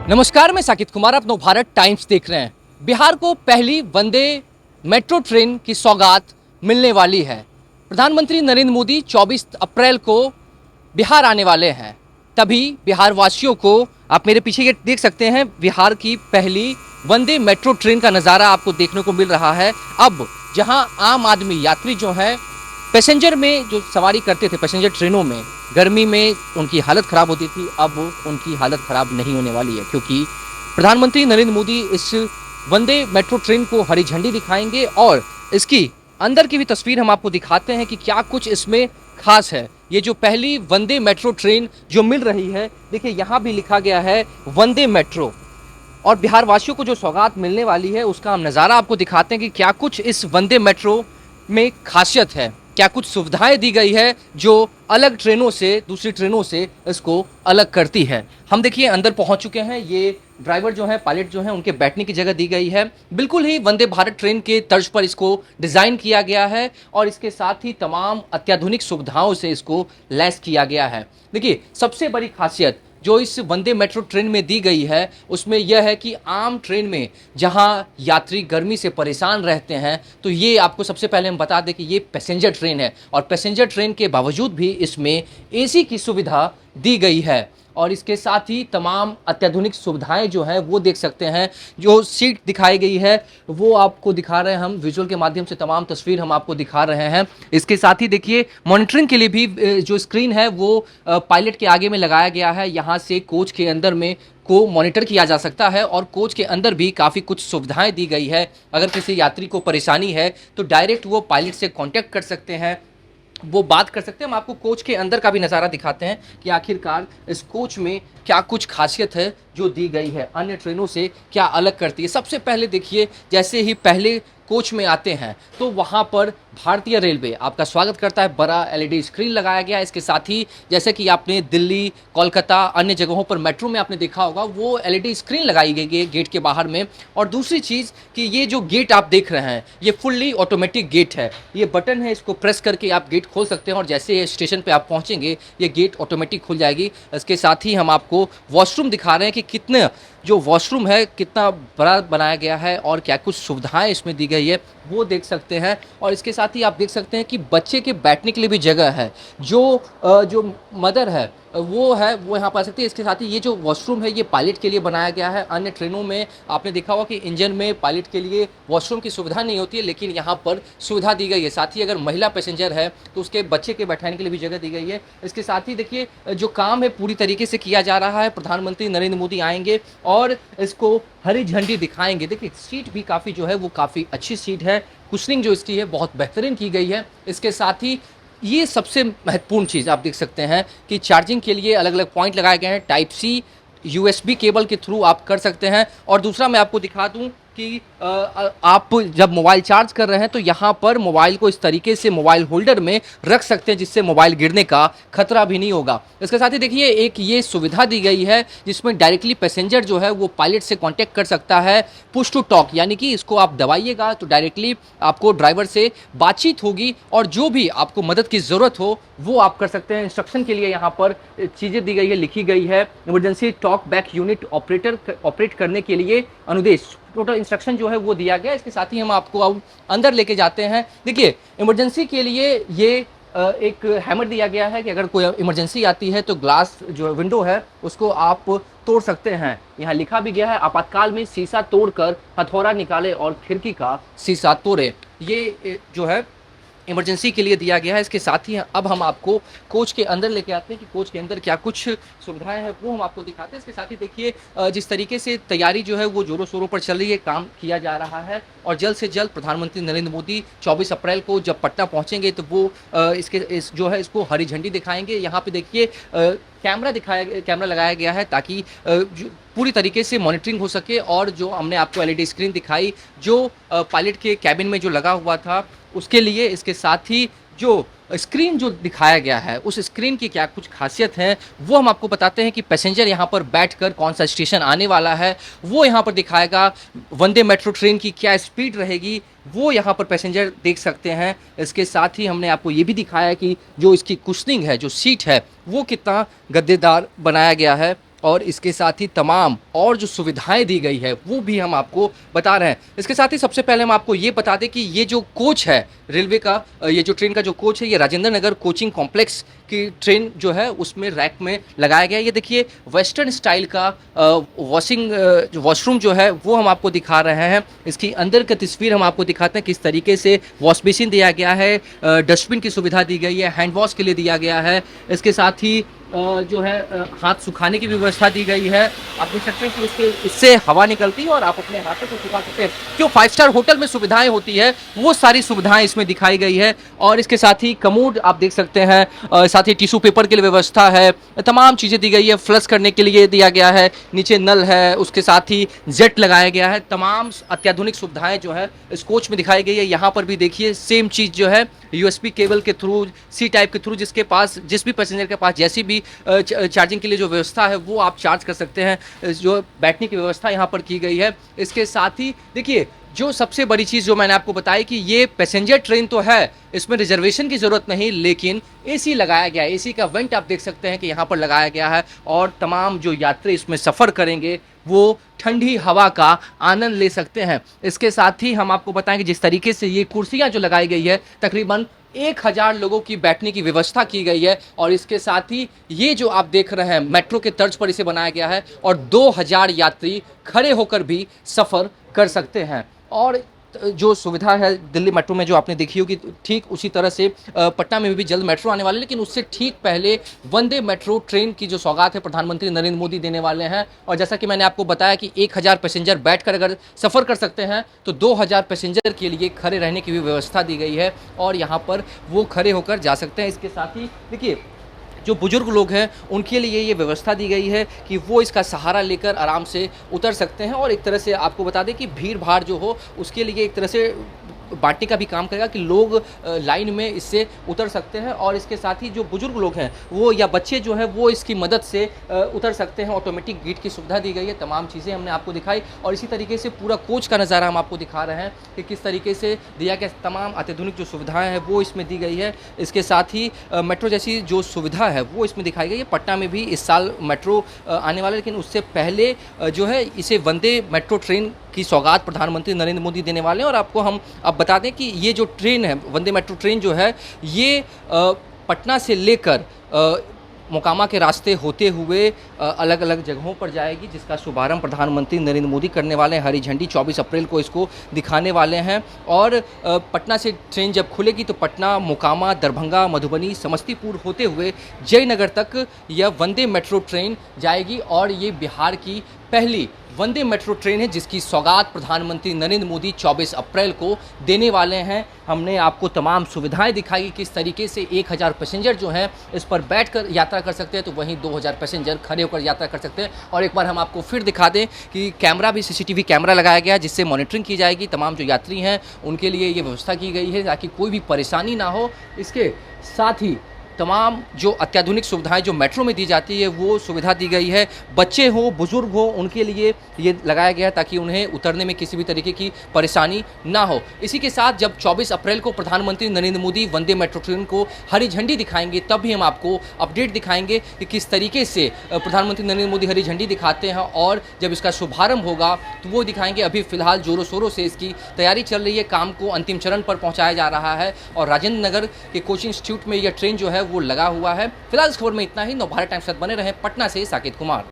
नमस्कार, मैं साकिब कुमार, आप नवभारत टाइम्स देख रहे हैं। बिहार को पहली वंदे मेट्रो ट्रेन की सौगात मिलने वाली है। प्रधानमंत्री नरेंद्र मोदी 24 अप्रैल को बिहार आने वाले हैं। तभी बिहार वासियों को, आप मेरे पीछे ये देख सकते हैं, बिहार की पहली वंदे मेट्रो ट्रेन का नज़ारा आपको देखने को मिल रहा है। अब जहां आम आदमी यात्री जो है पैसेंजर में जो सवारी करते थे, पैसेंजर ट्रेनों में गर्मी में उनकी हालत ख़राब होती थी, अब उनकी हालत ख़राब नहीं होने वाली है, क्योंकि प्रधानमंत्री नरेंद्र मोदी इस वंदे मेट्रो ट्रेन को हरी झंडी दिखाएंगे और इसकी अंदर की भी तस्वीर हम आपको दिखाते हैं कि क्या कुछ इसमें खास है। ये जो पहली वंदे मेट्रो ट्रेन जो मिल रही है, देखिए यहाँ भी लिखा गया है वंदे मेट्रो, और बिहार वासियों को जो सौगात मिलने वाली है उसका हम नज़ारा आपको दिखाते हैं कि क्या कुछ इस वंदे मेट्रो में खासियत है, क्या कुछ सुविधाएं दी गई है जो अलग ट्रेनों से, दूसरी ट्रेनों से इसको अलग करती है। हम देखिए अंदर पहुंच चुके हैं। ये ड्राइवर जो है, पायलट जो है, उनके बैठने की जगह दी गई है। बिल्कुल ही वंदे भारत ट्रेन के तर्ज पर इसको डिज़ाइन किया गया है और इसके साथ ही तमाम अत्याधुनिक सुविधाओं से इसको लैस किया गया है। देखिए सबसे बड़ी खासियत जो इस वंदे मेट्रो ट्रेन में दी गई है उसमें यह है कि आम ट्रेन में जहां यात्री गर्मी से परेशान रहते हैं, तो ये आपको सबसे पहले हम बता दें कि ये पैसेंजर ट्रेन है और पैसेंजर ट्रेन के बावजूद भी इसमें एसी की सुविधा दी गई है और इसके साथ ही तमाम अत्याधुनिक सुविधाएं जो हैं वो देख सकते हैं। जो सीट दिखाई गई है वो आपको दिखा रहे हैं, हम विजुअल के माध्यम से तमाम तस्वीर हम आपको दिखा रहे हैं। इसके साथ ही देखिए मॉनिटरिंग के लिए भी जो स्क्रीन है वो पायलट के आगे में लगाया गया है। यहाँ से कोच के अंदर में को मॉनिटर किया जा सकता है और कोच के अंदर भी काफ़ी कुछ सुविधाएं दी गई है। अगर किसी यात्री को परेशानी है तो डायरेक्ट वो पायलट से कांटेक्ट कर सकते हैं, वो बात कर सकते हैं। हम आपको कोच के अंदर का भी नज़ारा दिखाते हैं कि आखिरकार इस कोच में क्या कुछ खासियत है जो दी गई है, अन्य ट्रेनों से क्या अलग करती है। सबसे पहले देखिए, जैसे ही पहले कोच में आते हैं तो वहाँ पर भारतीय रेलवे आपका स्वागत करता है। बड़ा एलईडी स्क्रीन लगाया गया है। इसके साथ ही जैसे कि आपने दिल्ली, कोलकाता, अन्य जगहों पर मेट्रो में आपने देखा होगा, वो एलईडी स्क्रीन लगाई गई है गेट के बाहर में। और दूसरी चीज़ कि ये जो गेट आप देख रहे हैं ये फुल्ली ऑटोमेटिक गेट है। ये बटन है, इसको प्रेस करके आप गेट खोल सकते हैं और जैसे स्टेशन पर आप पहुँचेंगे ये गेट ऑटोमेटिक खुल जाएगी। इसके साथ ही हम आपको वॉशरूम दिखा रहे हैं कि कितने जो वॉशरूम है कितना बड़ा बनाया गया है और क्या कुछ सुविधाएं इसमें दी गई है वो देख सकते हैं। और इसके साथ ही आप देख सकते हैं कि बच्चे के बैठने के लिए भी जगह है। जो मदर है वो यहाँ पर आ सकती है। इसके साथ ही ये जो वॉशरूम है ये पायलट के लिए बनाया गया है। अन्य ट्रेनों में आपने देखा होगा कि इंजन में पायलट के लिए वॉशरूम की सुविधा नहीं होती है, लेकिन यहाँ पर सुविधा दी गई है। साथ ही अगर महिला पैसेंजर है तो उसके बच्चे के बैठाने के लिए भी जगह दी गई है। इसके साथ ही देखिए जो काम है पूरी तरीके से किया जा रहा है। प्रधानमंत्री नरेंद्र मोदी आएंगे और इसको हरी झंडी दिखाएंगे। देखिए सीट भी काफ़ी जो है वो काफ़ी अच्छी सीट है, कुशनिंग जो इसकी है बहुत बेहतरीन की गई है। इसके साथ ही ये सबसे महत्वपूर्ण चीज़ आप देख सकते हैं कि चार्जिंग के लिए अलग अलग पॉइंट लगाए गए हैं। टाइप सी यूएसबी केबल के थ्रू आप कर सकते हैं। और दूसरा मैं आपको दिखा दूं कि आप जब मोबाइल चार्ज कर रहे हैं तो यहाँ पर मोबाइल को इस तरीके से मोबाइल होल्डर में रख सकते हैं जिससे मोबाइल गिरने का खतरा भी नहीं होगा। इसके साथ ही देखिए एक ये सुविधा दी गई है जिसमें डायरेक्टली पैसेंजर जो है वो पायलट से कांटेक्ट कर सकता है। पुश टू टॉक, यानी कि इसको आप दबाइएगा तो डायरेक्टली आपको ड्राइवर से बातचीत होगी और जो भी आपको मदद की ज़रूरत हो वो आप कर सकते हैं। इंस्ट्रक्शन के लिए यहाँ पर चीज़ें दी गई है, लिखी गई है। Emergency talk back unit operate करने के लिए अनुदेश, टोटल इंस्ट्रक्शन जो है वो दिया गया। इसके साथ ही हम आपको अब अंदर लेके जाते हैं। देखिए इमरजेंसी के लिए ये एक हैमर दिया गया है कि अगर कोई इमरजेंसी आती है तो ग्लास जो विंडो है उसको आप तोड़ सकते हैं। यहाँ लिखा भी गया है आपातकाल में शीशा तोड़कर हथौड़ा निकाले और खिड़की का शीशा तोड़े। ये जो है इमरजेंसी के लिए दिया गया है। इसके साथ ही अब हम आपको कोच के अंदर लेके आते हैं कि कोच के अंदर क्या कुछ सुविधाएं हैं वो हम आपको दिखाते हैं। इसके साथ ही देखिए जिस तरीके से तैयारी जो है वो जोरों शोरों पर चल रही है, काम किया जा रहा है और जल्द से जल्द प्रधानमंत्री नरेंद्र मोदी 24 अप्रैल को जब पटना पहुंचेंगे तो वो इसको हरी झंडी दिखाएंगे। यहाँ पे देखिए कैमरा लगाया गया है ताकि पूरी तरीके से मॉनिटरिंग हो सके। और जो हमने आपको एलईडी स्क्रीन दिखाई जो पायलट के कैबिन में जो लगा हुआ था उसके लिए, इसके साथ ही जो स्क्रीन जो दिखाया गया है उस स्क्रीन की क्या कुछ खासियत है वो हम आपको बताते हैं कि पैसेंजर यहाँ पर बैठकर कौन सा स्टेशन आने वाला है वो यहाँ पर दिखाएगा। वंदे मेट्रो ट्रेन की क्या स्पीड रहेगी वो यहाँ पर पैसेंजर देख सकते हैं। इसके साथ ही हमने आपको ये भी दिखाया कि जो इसकी कुशनिंग है, जो सीट है वो कितना गद्देदार बनाया गया है और इसके साथ ही तमाम और जो सुविधाएं दी गई है वो भी हम आपको बता रहे हैं। इसके साथ ही सबसे पहले हम आपको ये बता दें कि ये जो कोच है रेलवे का, ये जो ट्रेन का जो कोच है, ये राजेंद्र नगर कोचिंग कॉम्प्लेक्स की ट्रेन जो है उसमें रैक में लगाया गया है। ये देखिए वेस्टर्न स्टाइल का जो वॉशरूम जो है वो हम आपको दिखा रहे हैं। इसकी अंदर की तस्वीर हम आपको दिखाते हैं किस तरीके से वॉश बेसिन दिया गया है, डस्टबिन की सुविधा दी गई है, हैंड वॉश के लिए दिया गया है। इसके साथ ही जो है हाथ सुखाने की व्यवस्था दी गई है। आप देख सकते हैं कि इससे हवा निकलती है और आप अपने हाथों को सुखा सकते हैं। जो 5 स्टार होटल में सुविधाएं होती है वो सारी सुविधाएं इसमें दिखाई गई है। और इसके साथ ही कमोड आप देख सकते हैं, साथ ही टिश्यू पेपर के लिए व्यवस्था है, तमाम चीज़ें दी गई है। फ्लश करने के लिए दिया गया है, नीचे नल है, उसके साथ ही जेट लगाया गया है। तमाम अत्याधुनिक सुविधाएं जो है इस कोच में दिखाई गई है। यहाँ पर भी देखिए सेम चीज़ जो है USB केबल के थ्रू, C टाइप के थ्रू, जिस भी पैसेंजर के पास जैसी भी चार्जिंग के लिए जो व्यवस्था है वो आप चार्ज कर सकते हैं। जो बैठने की व्यवस्था यहाँ पर की गई है। इसके साथ ही देखिए जो सबसे बड़ी चीज़ जो मैंने आपको बताई कि ये पैसेंजर ट्रेन तो है, इसमें रिजर्वेशन की ज़रूरत नहीं, लेकिन AC लगाया गया है। AC का वेंट आप देख सकते हैं कि यहाँ पर लगाया गया है और तमाम जो यात्री इसमें सफ़र करेंगे वो ठंडी हवा का आनंद ले सकते हैं। इसके साथ ही हम आपको बताएं कि जिस तरीके से ये कुर्सियाँ जो लगाई गई है, तकरीबन 1000 लोगों की बैठने की व्यवस्था की गई है। और इसके साथ ही ये जो आप देख रहे हैं मेट्रो के तर्ज पर इसे बनाया गया है और 2000 यात्री खड़े होकर भी सफ़र कर सकते हैं। और जो सुविधा है दिल्ली मेट्रो में जो आपने देखी होगी, ठीक उसी तरह से पटना में भी जल्द मेट्रो आने वाले हैं। लेकिन उससे ठीक पहले वंदे मेट्रो ट्रेन की जो सौगात है प्रधानमंत्री नरेंद्र मोदी देने वाले हैं। और जैसा कि मैंने आपको बताया कि 1000 पैसेंजर बैठकर अगर सफ़र कर सकते हैं तो 2000 पैसेंजर के लिए खड़े रहने की भी व्यवस्था दी गई है और यहाँ पर वो खड़े होकर जा सकते हैं। इसके साथ ही देखिए जो बुजुर्ग लोग हैं उनके लिए ये व्यवस्था दी गई है कि वो इसका सहारा लेकर आराम से उतर सकते हैं। और एक तरह से आपको बता दें कि भीड़ भाड़ जो हो उसके लिए एक तरह से बांटने का भी काम करेगा कि लोग लाइन में इससे उतर सकते हैं। और इसके साथ ही जो बुजुर्ग लोग हैं वो या बच्चे जो हैं वो इसकी मदद से उतर सकते हैं। ऑटोमेटिक गेट की सुविधा दी गई है। तमाम चीज़ें हमने आपको दिखाई और इसी तरीके से पूरा कोच का नज़ारा हम आपको दिखा रहे हैं कि किस तरीके से दिया गया। तमाम अत्याधुनिक जो सुविधाएँ हैं वो इसमें दी गई है। इसके साथ ही मेट्रो जैसी जो सुविधा है वो इसमें दिखाई गई है। पटना में भी इस साल मेट्रो आने वाला है, लेकिन उससे पहले जो है इसे वंदे मेट्रो ट्रेन की सौगात प्रधानमंत्री नरेंद्र मोदी देने वाले हैं। और आपको हम अब बता दें कि ये जो ट्रेन है वंदे मेट्रो ट्रेन जो है ये पटना से लेकर मोकामा के रास्ते होते हुए अलग अलग जगहों पर जाएगी, जिसका शुभारंभ प्रधानमंत्री नरेंद्र मोदी करने वाले हैं। हरी झंडी 24 अप्रैल को इसको दिखाने वाले हैं। और पटना से ट्रेन जब खुलेगी तो पटना, मोकामा, दरभंगा, मधुबनी, समस्तीपुर होते हुए जयनगर तक यह वंदे मेट्रो ट्रेन जाएगी। और ये बिहार की पहली वंदे मेट्रो ट्रेन है जिसकी सौगात प्रधानमंत्री नरेंद्र मोदी 24 अप्रैल को देने वाले हैं। हमने आपको तमाम सुविधाएं दिखाई, किस तरीके से 1000 पैसेंजर जो हैं इस पर बैठकर यात्रा कर सकते हैं, तो वहीं 2000 पैसेंजर खड़े होकर यात्रा कर सकते हैं। और एक बार हम आपको फिर दिखा दें कि कैमरा भी CCTV कैमरा लगाया गया है जिससे मॉनिटरिंग की जाएगी। तमाम जो यात्री हैं उनके लिए ये व्यवस्था की गई है ताकि कोई भी परेशानी ना हो। इसके साथ ही तमाम जो अत्याधुनिक सुविधाएं जो मेट्रो में दी जाती है वो सुविधा दी गई है। बच्चे हो, बुजुर्ग हो, उनके लिए ये लगाया गया है ताकि उन्हें उतरने में किसी भी तरीके की परेशानी ना हो। इसी के साथ जब 24 अप्रैल को प्रधानमंत्री नरेंद्र मोदी वंदे मेट्रो ट्रेन को हरी झंडी दिखाएंगे तब भी हम आपको अपडेट दिखाएंगे कि किस तरीके से प्रधानमंत्री नरेंद्र मोदी हरी झंडी दिखाते हैं। और जब इसका शुभारंभ होगा तो वो दिखाएंगे। अभी फिलहाल जोरों शोरों से इसकी तैयारी चल रही है, काम को अंतिम चरण पर पहुँचाया जा रहा है। और राजेंद्र नगर के कोचिंग इंस्टीट्यूट में यह ट्रेन जो है वो लगा हुआ है। फिलहाल इस खबर में इतना ही। नवभारत टाइम्स के साथ बने रहें। पटना से साकेत कुमार।